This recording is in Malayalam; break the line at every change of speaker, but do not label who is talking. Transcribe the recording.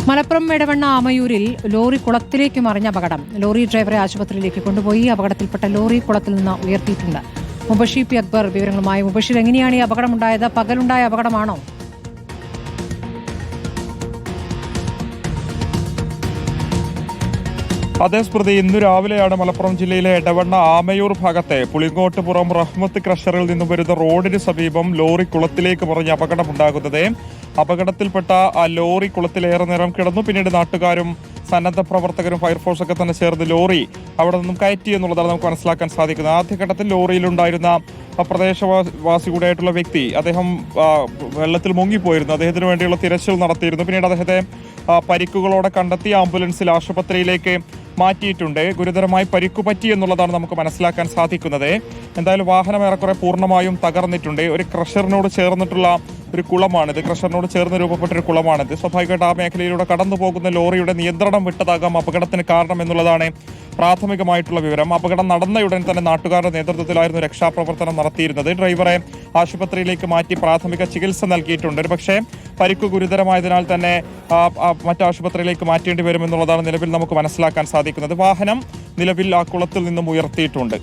മലപ്പുറം എടവണ്ണ ആമയൂരിൽ ലോറി കുളത്തിലേക്ക് മറിഞ്ഞ അപകടം. ലോറി ഡ്രൈവറെ ആശുപത്രിയിലേക്ക് കൊണ്ടുപോയി. അപകടത്തിൽപ്പെട്ട ലോറി കുളത്തിൽ നിന്ന് ഉയർത്തിയിട്ടുണ്ട്. മുബഷീർ പി അക്ബർ വിവരങ്ങളുമായി. മുബഷീർ, എങ്ങനെയാണ് ഈ അപകടമുണ്ടായത്? പകലുണ്ടായ അപകടമാണോ?
അതേ സ്മൃതി, ഇന്നു രാവിലെയാണ് മലപ്പുറം ജില്ലയിലെ എടവണ്ണ ആമയൂർ ഭാഗത്തെ പുളിങ്ങോട്ടുപുറം റഹ്മത്ത് ക്രഷറിൽ നിന്നും വരുന്ന റോഡിന് സമീപം ലോറി കുളത്തിലേക്ക് മറിഞ്ഞ അപകടമുണ്ടാകുന്നത്. അപകടത്തിൽപ്പെട്ട ആ ലോറി കുളത്തിലേറെ നേരം കിടന്നു. പിന്നീട് നാട്ടുകാരും സന്നദ്ധ പ്രവർത്തകരും ഫയർഫോഴ്സൊക്കെ തന്നെ ചേർന്ന് ലോറി അവിടെ നിന്നും കയറ്റി എന്നുള്ളതാണ് നമുക്ക് മനസ്സിലാക്കാൻ സാധിക്കുന്നത്. ആദ്യഘട്ടത്തിൽ ലോറിയിലുണ്ടായിരുന്ന പ്രദേശവാസി കൂടെയായിട്ടുള്ള വ്യക്തി, അദ്ദേഹം വെള്ളത്തിൽ മുങ്ങിപ്പോയിരുന്നു. അദ്ദേഹത്തിന് വേണ്ടിയുള്ള തിരച്ചിൽ നടത്തിയിരുന്നു. പിന്നീട് അദ്ദേഹത്തെ പരിക്കുകളോടെ കണ്ടെത്തി ആംബുലൻസിൽ ആശുപത്രിയിലേക്ക് മാറ്റിയിട്ടുണ്ട്. ഗുരുതരമായി പരിക്കു പറ്റി എന്നുള്ളതാണ് നമുക്ക് മനസ്സിലാക്കാൻ സാധിക്കുന്നത്. എന്തായാലും വാഹനം ഏറെക്കുറെ പൂർണ്ണമായും തകർന്നിട്ടുണ്ട്. ഒരു ക്രഷറിനോട് ചേർന്നിട്ടുള്ള ഒരു കുളമാണിത്. ക്രഷറിനോട് ചേർന്ന് രൂപപ്പെട്ടൊരു കുളമാണിത്. സ്വാഭാവികമായിട്ട് ആ മേഖലയിലൂടെ കടന്നു പോകുന്ന ലോറിയുടെ നിയന്ത്രണം വിട്ടതാകാം അപകടത്തിന് കാരണം എന്നുള്ളതാണ് പ്രാഥമികമായിട്ടുള്ള വിവരം. അപകടം നടന്നയുടൻ തന്നെ നാട്ടുകാരുടെ നേതൃത്വത്തിലായിരുന്നു രക്ഷാപ്രവർത്തനം നടത്തിയിരുന്നത്. ഡ്രൈവറെ ആശുപത്രിയിലേക്ക് മാറ്റി പ്രാഥമിക ചികിത്സ നൽകിയിട്ടുണ്ട്. പക്ഷേ പരിക്കു ഗുരുതരമായതിനാൽ തന്നെ മറ്റു ആശുപത്രിയിലേക്ക് മാറ്റേണ്ടി വരുമെന്നുള്ളതാണ് നിലവിൽ നമുക്ക് മനസ്സിലാക്കാൻ സാധിക്കുന്നത്. വാഹനം നിലവിൽ ആ കുളത്തിൽ നിന്നും ഉയർത്തിയിട്ടുണ്ട്.